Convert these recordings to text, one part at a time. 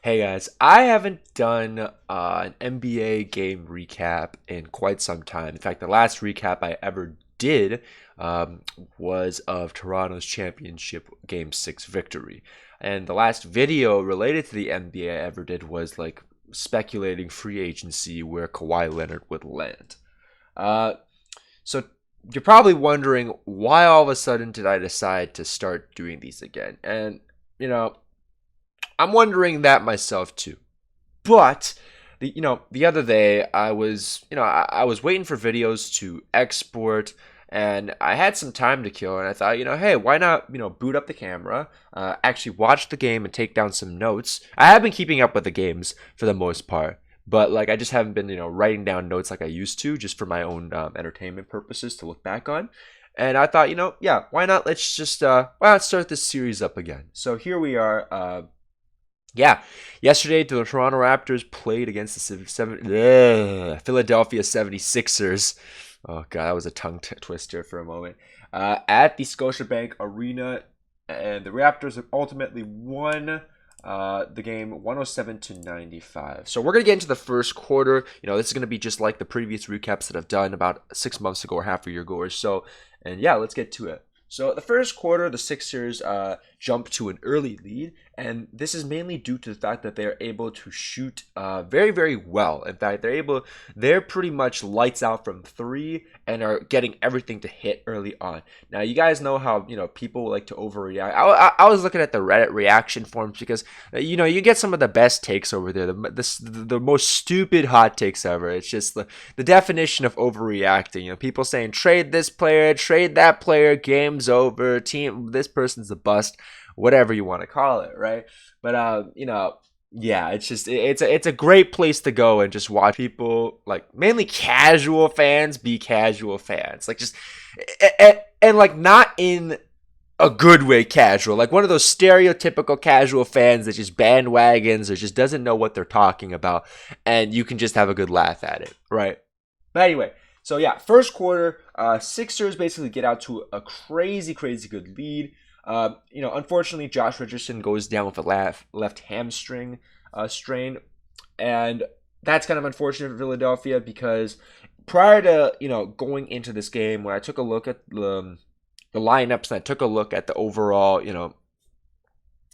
Hey guys, I haven't done an NBA game recap in quite some time. In fact, the last recap I ever did was of Toronto's championship Game 6 victory. And the last video related to the NBA I ever did was like speculating free agency where Kawhi Leonard would land. Uh, so you're probably wondering why all of a sudden did I decide to start doing these again? And, you know, I'm wondering that myself too. But the other day I was waiting for videos to export, and I had some time to kill, and I thought, hey, why not, boot up the camera, actually watch the game and take down some notes. I have been keeping up with the games for the most part, but like I just haven't been, writing down notes like I used to, just for my own entertainment purposes to look back on. And I thought, yeah, why not? Why not start this series up again? So here we are. Yeah, yesterday the Toronto Raptors played against the Philadelphia 76ers. Oh, God, that was a tongue twister for a moment. At the Scotiabank Arena, and the Raptors have ultimately won the game 107-95. So we're going to get into the first quarter. This is going to be just like the previous recaps that I've done about 6 months ago or half a year ago or so. And yeah, let's get to it. So the first quarter, the Sixers jumped to an early lead, and this is mainly due to the fact that they are able to shoot very, very well. In fact, they're pretty much lights out from three and are getting everything to hit early on. Now, you guys know how people like to overreact. I was looking at the Reddit reaction forums because you get some of the best takes over there, the most stupid hot takes ever. It's just the definition of overreacting. People saying trade this player, trade that player, game's over, team, this person's a bust, whatever you want to call it, right? But yeah, it's a great place to go and just watch people, like mainly casual fans, be casual fans, like just and like not in a good way casual, like one of those stereotypical casual fans that just bandwagons or just doesn't know what they're talking about, and you can just have a good laugh at it, right? But anyway, so yeah, first quarter, Sixers basically get out to a crazy good lead. Unfortunately, Josh Richardson goes down with a left hamstring strain, and that's kind of unfortunate for Philadelphia because prior to going into this game, when I took a look at the lineups and I took a look at the overall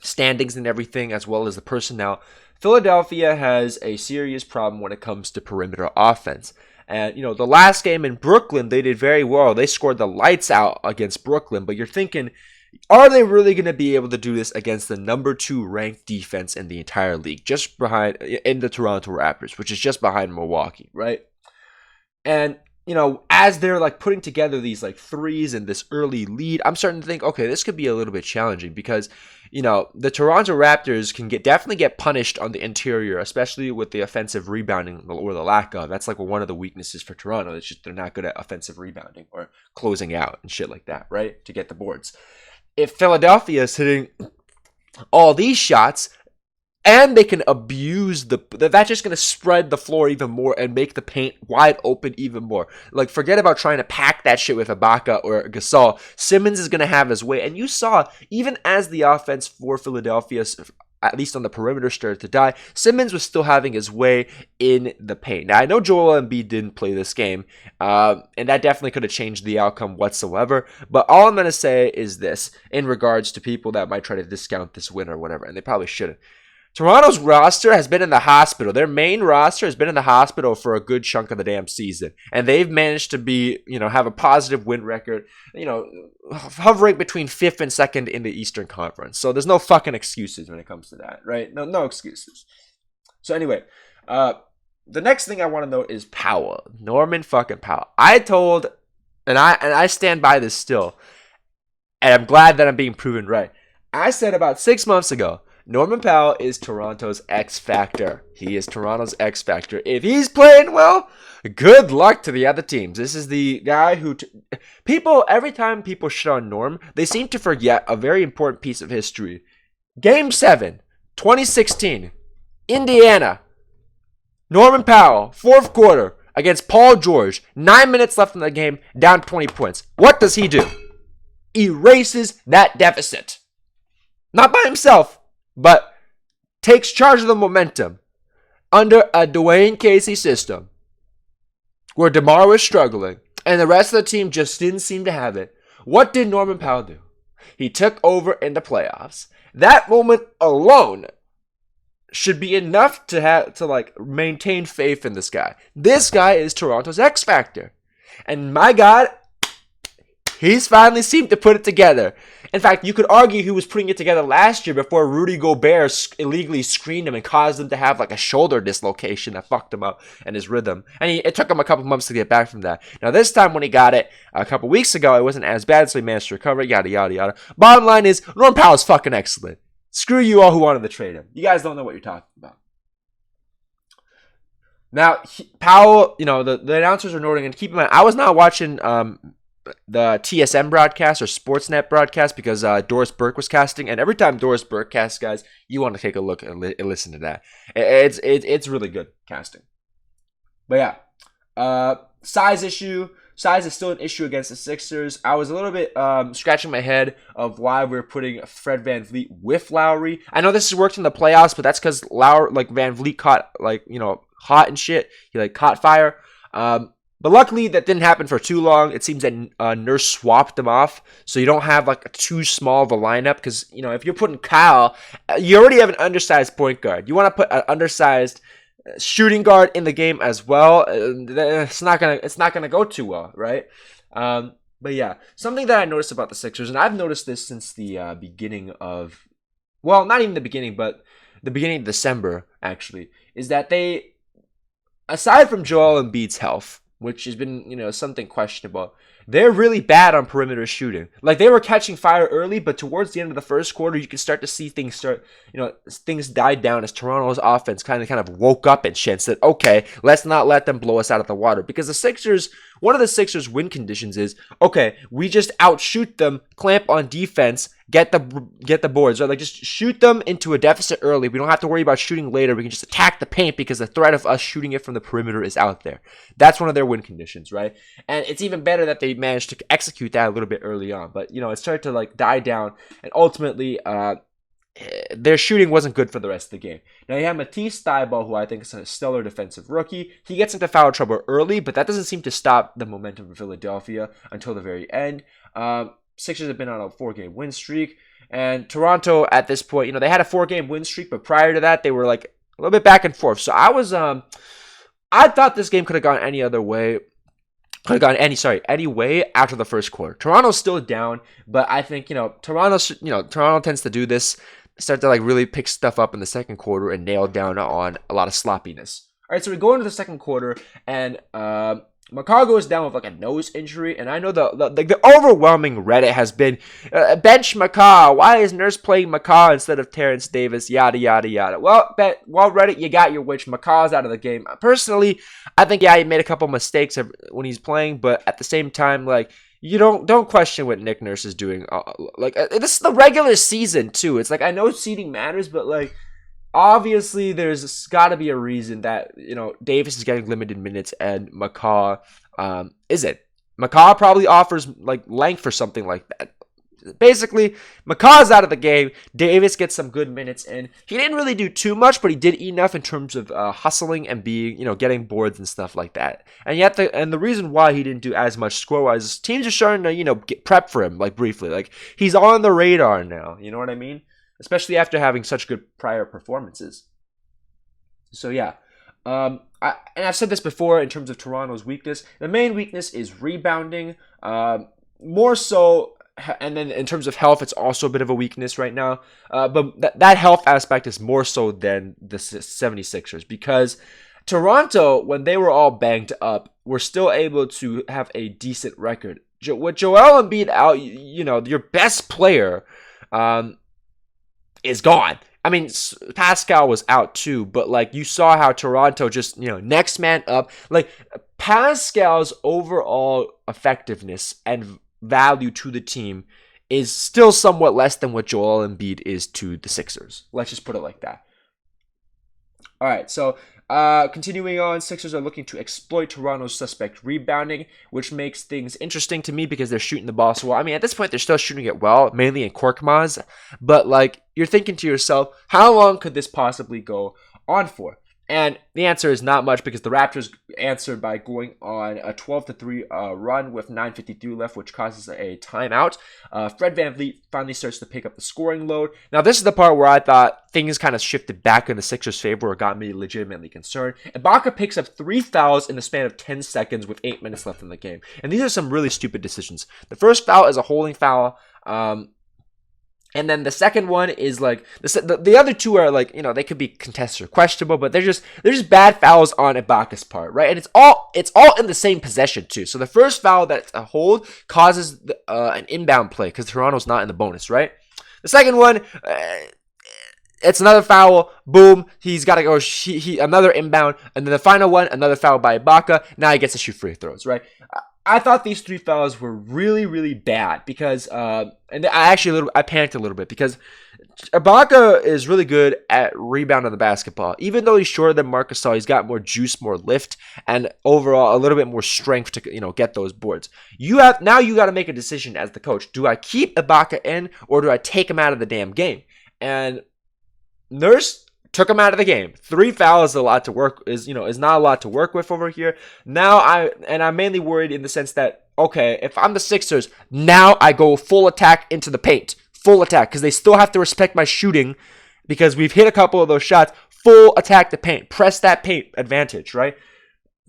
standings and everything as well as the personnel, Philadelphia has a serious problem when it comes to perimeter offense. And, the last game in Brooklyn, they did very well. They scored the lights out against Brooklyn. But you're thinking, are they really going to be able to do this against the number 2 ranked defense in the entire league, just behind in the Toronto Raptors, which is just behind Milwaukee, right? And, as they're like putting together these like threes and this early lead, I'm starting to think, okay, this could be a little bit challenging because, the Toronto Raptors can definitely get punished on the interior, especially with the offensive rebounding or the lack of. That's like one of the weaknesses for Toronto. It's just they're not good at offensive rebounding or closing out and shit like that, right? To get the boards. If Philadelphia is hitting all these shots, and they can abuse that's just going to spread the floor even more and make the paint wide open even more. Like, forget about trying to pack that shit with Ibaka or Gasol. Simmons is going to have his way. And you saw, even as the offense for Philadelphia, at least on the perimeter, started to die, Simmons was still having his way in the paint. Now, I know Joel Embiid didn't play this game, and that definitely could have changed the outcome whatsoever. But all I'm going to say is this, in regards to people that might try to discount this win or whatever, and they probably shouldn't. Toronto's roster has been in the hospital. Their main roster has been in the hospital for a good chunk of the damn season. And they've managed to be, have a positive win record, hovering between 5th and 2nd in the Eastern Conference. So there's no fucking excuses when it comes to that, right? No excuses. So anyway, the next thing I want to note is Powell. Norman fucking Powell. I stand by this still, and I'm glad that I'm being proven right. I said about 6 months ago, Norman Powell is Toronto's X Factor. He is Toronto's X Factor. If he's playing well, good luck to the other teams. This is the guy who every time people shit on Norm, they seem to forget a very important piece of history. Game 7, 2016, Indiana. Norman Powell, 4th quarter against Paul George. 9 minutes left in the game, down 20 points. What does he do? Erases that deficit. Not by himself, but takes charge of the momentum under a Dwayne Casey system where DeMar was struggling and the rest of the team just didn't seem to have it. What did Norman Powell do? He took over in the playoffs. That moment alone should be enough to maintain faith in this guy. This guy is Toronto's X Factor. And my God, he's finally seemed to put it together. In fact, you could argue he was putting it together last year before Rudy Gobert illegally screened him and caused him to have like a shoulder dislocation that fucked him up and his rhythm. And it took him a couple months to get back from that. Now, this time when he got it a couple weeks ago, it wasn't as bad, so he managed to recover, yada, yada, yada. Bottom line is, Norm Powell's fucking excellent. Screw you all who wanted to trade him. You guys don't know what you're talking about. Now, Powell, the announcers are noting, and keep in mind, I was not watching the TSN broadcast or Sportsnet broadcast because Doris Burke was casting, and every time Doris Burke casts, guys, you want to take a look and listen to that. It's really good casting. But yeah, size issue. Size is still an issue against the Sixers. I was a little bit scratching my head of why we're putting Fred VanVleet with Lowry. I know this has worked in the playoffs, but that's because VanVleet caught hot and shit. He caught fire. But luckily that didn't happen for too long. It seems that Nurse swapped them off, so you don't have too small of a lineup. Because if you're putting Kyle, you already have an undersized point guard. You want to put an undersized shooting guard in the game as well. It's not gonna go too well, right? But yeah, something that I noticed about the Sixers, and I've noticed this since the beginning of, well, not even the beginning, but the beginning of December actually, is that they, aside from Joel Embiid's health, which has been something questionable, they're really bad on perimeter shooting. They were catching fire early, but towards the end of the first quarter, you can start to see things died down as Toronto's offense kind of woke up and shit and said, okay, let's not let them blow us out of the water. Because one of the Sixers win conditions is, okay, we just outshoot them, clamp on defense, get the boards, right? Just shoot them into a deficit early. We don't have to worry about shooting later. We can just attack the paint because the threat of us shooting it from the perimeter is out there. That's one of their win conditions, right? And it's even better that they managed to execute that a little bit early on. But, it started to die down, and ultimately, their shooting wasn't good for the rest of the game. Now you have Matisse Thybulle, who I think is a stellar defensive rookie. He gets into foul trouble early, but that doesn't seem to stop the momentum of Philadelphia until the very end. Sixers have been on a 4-game win streak, and Toronto at this point, they had a 4-game win streak, but prior to that, they were a little bit back and forth. So I thought this game could have gone any other way. Any way after the first quarter. Toronto's still down, but I think Toronto tends to do this, start to really pick stuff up in the second quarter and nail down on a lot of sloppiness. All right, so we go into the second quarter, and McCaw goes down with a nose injury, and I know the overwhelming Reddit has been bench McCaw. Why is Nurse playing McCaw instead of Terrence Davis? Yada yada yada. Well, Reddit, you got your wish. McCaw's out of the game. Personally, I think he made a couple mistakes when he's playing, but at the same time, you don't question what Nick Nurse is doing. This is the regular season too. It's I know seeding matters, but obviously, there's got to be a reason that, Davis is getting limited minutes and McCaw isn't. McCaw probably offers, length or something like that. Basically, McCaw's out of the game. Davis gets some good minutes in. He didn't really do too much, but he did enough in terms of hustling and being, getting boards and stuff like that. And yet, the reason why he didn't do as much score-wise is teams are starting to, get prep for him, briefly. He's on the radar now. You know what I mean? Especially after having such good prior performances. So yeah, I've said this before in terms of Toronto's weakness. The main weakness is rebounding, more so, and then in terms of health, it's also a bit of a weakness right now. But that health aspect is more so than the 76ers, because Toronto, when they were all banged up, were still able to have a decent record. With Joel Embiid out, your best player, is gone. I mean, Pascal was out too, but you saw how Toronto just, next man up. Pascal's overall effectiveness and value to the team is still somewhat less than what Joel Embiid is to the Sixers. Let's just put it like that. All right, so Continuing on, Sixers are looking to exploit Toronto's suspect rebounding, which makes things interesting to me because they're shooting the ball so well. I mean, at this point, they're still shooting it well, mainly in Korkmaz. But, like, you're thinking to yourself, how long could this possibly go on for? And the answer is not much because the Raptors answered by going on a 12-3 run with 9:52 left, which causes a timeout. Fred VanVleet finally starts to pick up the scoring load. Now, this is the part where I thought things kind of shifted back in the Sixers' favor or got me legitimately concerned. Ibaka picks up 3 fouls in the span of 10 seconds with 8 minutes left in the game. And these are some really stupid decisions. The first foul is a holding foul. And then the second one is like the other two are like, you know, they could be contested or questionable, but they're just bad fouls on Ibaka's part, right? And it's all in the same possession too. So the first foul that's a hold causes an inbound play because Toronto's not in the bonus, right? The second one, it's another foul. Boom, he's got to go. Another inbound, and then the final one, another foul by Ibaka. Now he gets to shoot free throws, right? I thought these 3 fouls were really, really bad because, and I panicked a little bit because Ibaka is really good at rebounding the basketball. Even though he's shorter than Marc Gasol, he's got more juice, more lift, and overall a little bit more strength to, you know, get those boards. You got to make a decision as the coach. Do I keep Ibaka in or do I take him out of the damn game? And Nurse took him out of the game. 3 fouls is not a lot to work with over here. Now I'm mainly worried in the sense that, okay, if I'm the Sixers, now I go full attack into the paint. Full attack, because they still have to respect my shooting because we've hit a couple of those shots. Full attack the paint. Press that paint advantage, right?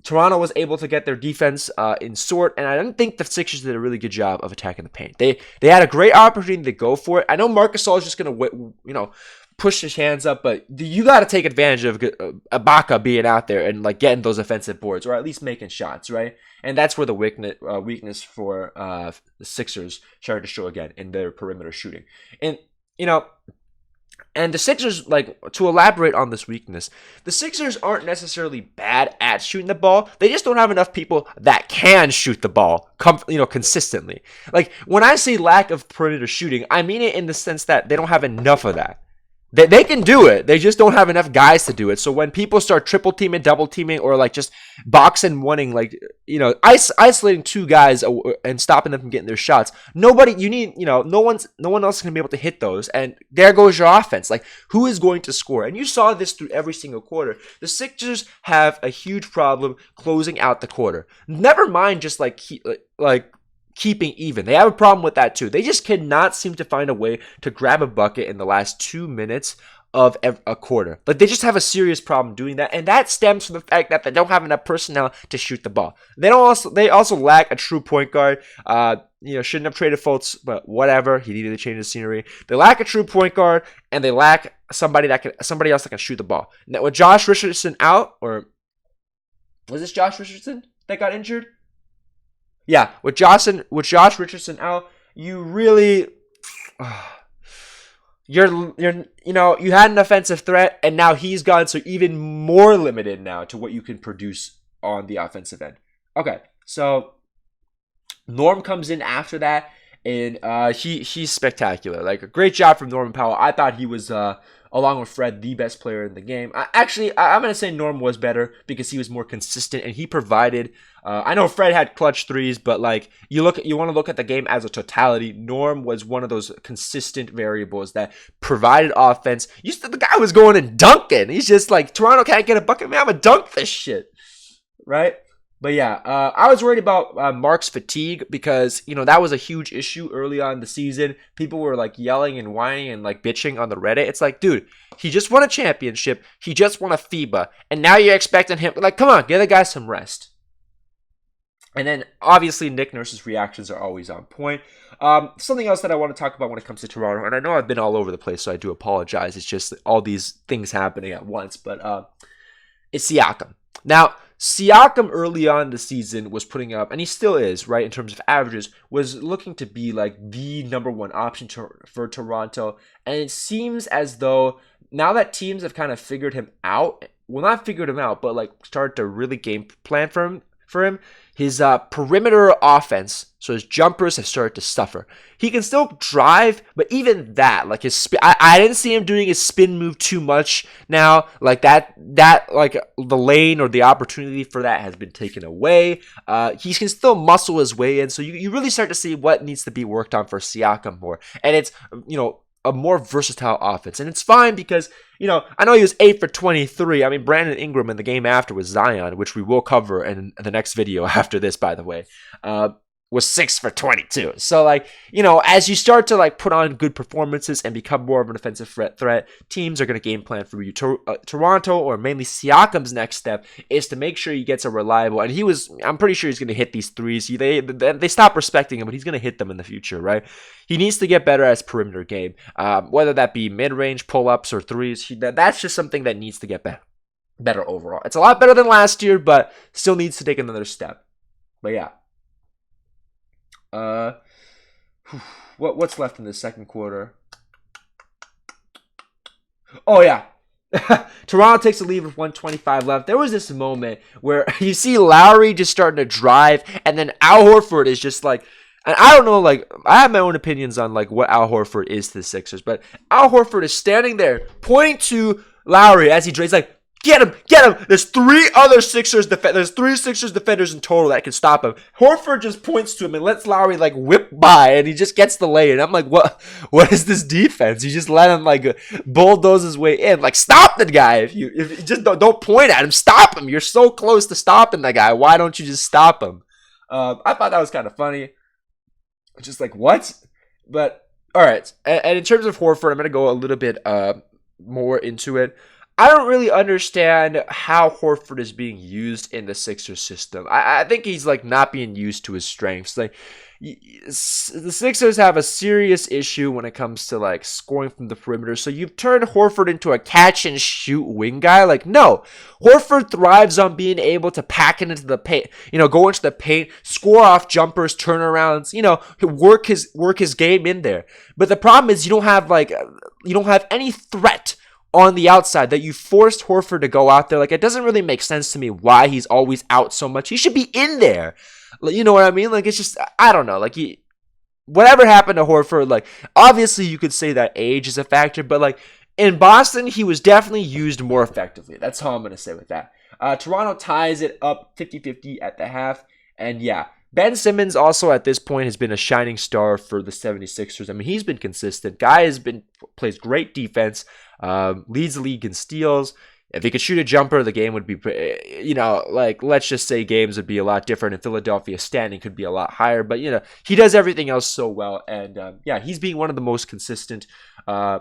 Toronto was able to get their defense in sort, and I don't think the Sixers did a really good job of attacking the paint. They had a great opportunity to go for it. I know Marc Gasol is just going to, push his hands up, but you got to take advantage of Ibaka being out there and like getting those offensive boards or at least making shots, right? And that's where the weakness for the Sixers started to show again in their perimeter shooting. And and the Sixers, like, to elaborate on this weakness, the Sixers aren't necessarily bad at shooting the ball. They just don't have enough people that can shoot the ball, consistently. Like, when I say lack of perimeter shooting, I mean it in the sense that they don't have enough of that. They can do it. They just don't have enough guys to do it. So when people start triple teaming, double teaming, or like just boxing, wanting isolating 2 guys and stopping them from getting their shots, no one else is gonna be able to hit those. And there goes your offense. Like, who is going to score? And you saw this through every single quarter. The Sixers have a huge problem closing out the quarter. Never mind just keeping even. They have a problem with that too. They just cannot seem to find a way to grab a bucket in the last 2 minutes of a quarter. Like, they just have a serious problem doing that, and that stems from the fact that they don't have enough personnel to shoot the ball. They also lack a true point guard. Shouldn't have traded Fultz, but whatever. He needed to change the scenery. They lack a true point guard, and they lack somebody else that can shoot the ball. Now, with Josh Richardson out, or was this Josh Richardson that got injured? Yeah, with Josh Richardson out, you really, you had an offensive threat, and now he's gone, so even more limited now to what you can produce on the offensive end. Okay, so Norm comes in after that, and he's spectacular. Like, a great job from Norman Powell. I thought he was, along with Fred, the best player in the game. I'm going to say Norm was better because he was more consistent and he provided. I know Fred had clutch threes, but like you want to look at the game as a totality. Norm was one of those consistent variables that provided offense. The guy was going and dunking. He's just like, Toronto can't get a bucket. Man, I'm going to dunk this shit. Right? But yeah, I was worried about Mark's fatigue because, that was a huge issue early on in the season. People were like yelling and whining and like bitching on the Reddit. It's like, dude, he just won a championship. He just won a FIBA. And now you're expecting him, like, come on, give the guy some rest. And then obviously Nick Nurse's reactions are always on point. Something else that I want to talk about when it comes to Toronto, and I know I've been all over the place, so I do apologize. It's just all these things happening at once. But it's Siakam. Now, Siakam early on in the season was putting up, and he still is, right, in terms of averages, was looking to be like the number 1 option for Toronto. And it seems as though now that teams have kind of figured him out, well, not figured him out, but like started to really game plan for him, for him. His perimeter offense, so his jumpers have started to suffer. He can still drive, but even that, like his spin, I didn't see him doing his spin move too much now. Like that like the lane or the opportunity for that has been taken away. He can still muscle his way in, so you really start to see what needs to be worked on for Siakam more. And it's, a more versatile offense. And it's fine because, I know he was 8 for 23. I mean, Brandon Ingram in the game after with Zion, which we will cover in the next video after this, by the way, was 6 for 22. So, as you start to, put on good performances and become more of an offensive threat, teams are going to game plan for you. Toronto, or mainly Siakam's next step, is to make sure he gets a reliable, and I'm pretty sure he's going to hit these threes. They stop respecting him, but he's going to hit them in the future, right? He needs to get better at his perimeter game, whether that be mid-range, pull-ups, or threes. That's just something that needs to get better overall. It's a lot better than last year, but still needs to take another step. But yeah. What's left in the second quarter? Oh yeah. Toronto takes the lead with 1:25 left. There was this moment where you see Lowry just starting to drive, and then Al Horford is just and I don't know, I have my own opinions on what Al Horford is to the Sixers, but Al Horford is standing there pointing to Lowry as he drives, get him! There's three Sixers defenders in total that can stop him. Horford just points to him and lets Lowry whip by, and he just gets the lay. And I'm like, what is this defense? You just let him bulldoze his way in. Stop the guy. If you just don't point at him, stop him. You're so close to stopping the guy. Why don't you just stop him? I thought that was kind of funny. Just what? But all right. And in terms of Horford, I'm gonna go a little bit more into it. I don't really understand how Horford is being used in the Sixers system. I think he's not being used to his strengths. The Sixers have a serious issue when it comes to scoring from the perimeter. So you've turned Horford into a catch and shoot wing guy. No, Horford thrives on being able to pack it into the paint. Go into the paint, score off jumpers, turnarounds. Work his game in there. But the problem is you don't have any threat on the outside that you forced Horford to go out there. It doesn't really make sense to me why he's always out so much. He should be in there. You know what I mean? It's just, I don't know. Whatever happened to Horford, obviously you could say that age is a factor, but in Boston, he was definitely used more effectively. That's all I'm going to say with that. Toronto ties it up 50-50 at the half. And yeah, Ben Simmons also at this point has been a shining star for the 76ers. I mean, he's been consistent. Guy plays great defense, leads the league in steals. If he could shoot a jumper, the game would be, let's just say games would be a lot different, and Philadelphia's standing could be a lot higher. But, he does everything else so well. And, he's being one of the most consistent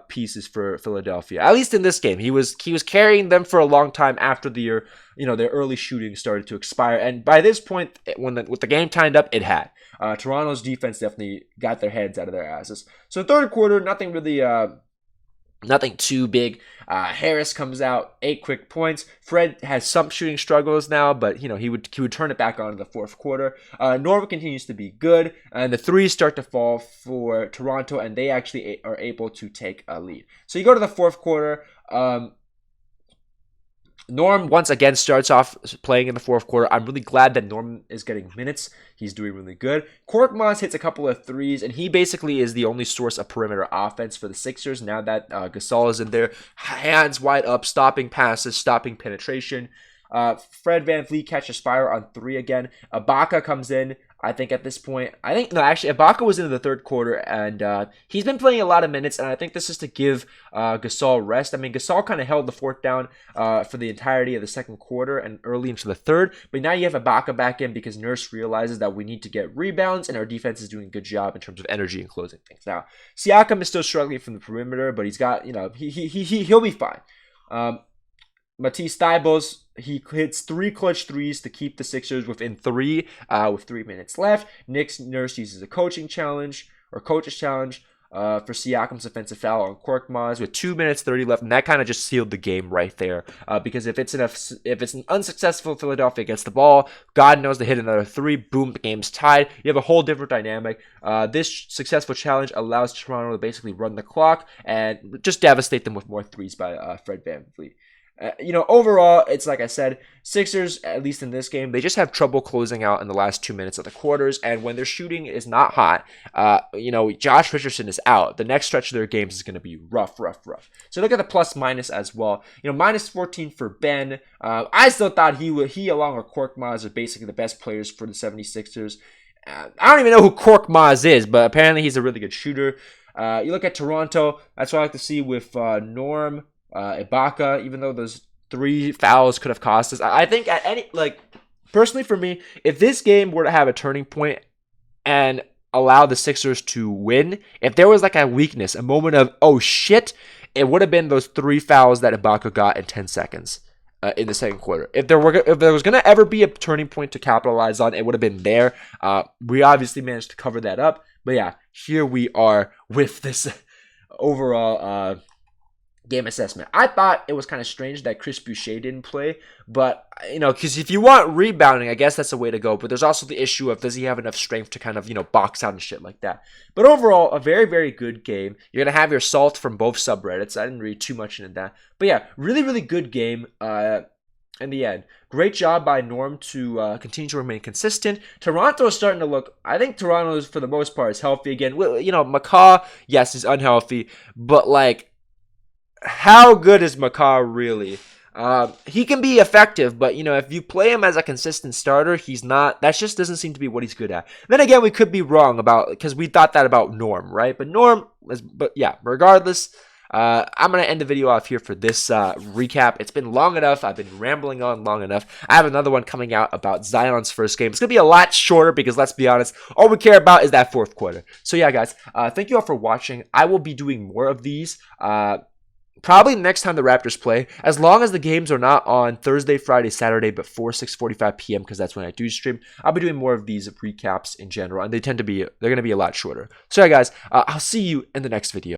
pieces for Philadelphia. At least in this game. He was carrying them for a long time after their early shooting started to expire. And by this point, with the game timed up, it had. Toronto's defense definitely got their heads out of their asses. So third quarter, nothing really... Nothing too big. Harris comes out, 8 quick points. Fred has some shooting struggles now, but he would turn it back on in the fourth quarter. Norman continues to be good, and the threes start to fall for Toronto, and they actually are able to take a lead. So you go to the fourth quarter. Norm once again starts off playing in the fourth quarter. I'm really glad that Norm is getting minutes. He's doing really good. Korkmaz hits a couple of threes, and he basically is the only source of perimeter offense for the Sixers now that Gasol is in there. Hands wide up, stopping passes, stopping penetration. Fred VanVleet catches fire on 3 again. Ibaka comes in. I think at this point, Ibaka was in the third quarter, and he's been playing a lot of minutes, and I think this is to give Gasol rest. I mean, Gasol kind of held the fourth down for the entirety of the second quarter and early into the third, but now you have Ibaka back in because Nurse realizes that we need to get rebounds, and our defense is doing a good job in terms of energy and closing things. Now, Siakam is still struggling from the perimeter, but he's got, he'll be fine. Matisse Thybulle, he hits 3 clutch threes to keep the Sixers within 3 with 3 minutes left. Nick Nurse uses a coach's challenge for Siakam's offensive foul on Korkmaz with 2 minutes 30 left, and that kind of just sealed the game right there. Because if it's an unsuccessful Philadelphia gets the ball, God knows they hit another 3, boom, the game's tied. You have a whole different dynamic. This successful challenge allows Toronto to basically run the clock and just devastate them with more threes by Fred VanVleet. Overall, it's like I said, Sixers, at least in this game, they just have trouble closing out in the last 2 minutes of the quarters. And when their shooting is not hot, Josh Richardson is out. The next stretch of their games is going to be rough. So look at the plus minus as well. Minus 14 for Ben. I still thought he along with Korkmaz are basically the best players for the 76ers. I don't even know who Korkmaz is, but apparently he's a really good shooter. You look at Toronto, that's what I like to see with Norm, Ibaka, even though those 3 fouls could have cost us. I think personally for me, if this game were to have a turning point and allow the Sixers to win, if there was like a weakness, a moment of, oh shit, it would have been those 3 fouls that Ibaka got in 10 seconds. In the second quarter. If there was going to ever be a turning point to capitalize on, it would have been there. We obviously managed to cover that up. But yeah, here we are with this overall game assessment. I thought it was kind of strange that Chris Boucher didn't play, but because if you want rebounding, I guess that's the way to go. But there's also the issue of, does he have enough strength to kind of box out and shit like that. But overall, a very, very good game. You're gonna have your salt from both subreddits. I didn't read too much into that, but yeah, really, really good game. In the end, great job by Norm to continue to remain consistent. Toronto is starting to look. I think Toronto is, for the most part, is healthy again. McCaw, yes, is unhealthy, but how good is McCaw really? He can be effective, but if you play him as a consistent starter, he's not. That just doesn't seem to be what he's good at. Then again, we could be wrong because we thought that about Norm, right? But yeah, regardless, I'm gonna end the video off here for this recap. It's been long enough. I've been rambling on long enough. I have another one coming out about Zion's first game. It's gonna be a lot shorter because, let's be honest, all we care about is that fourth quarter. So yeah, guys, thank you all for watching. I will be doing more of these. Probably next time the Raptors play, as long as the games are not on Thursday, Friday, Saturday before 6:45 p.m. because that's when I do stream. I'll be doing more of these recaps in general, and they're going to be a lot shorter. So yeah, guys, I'll see you in the next video.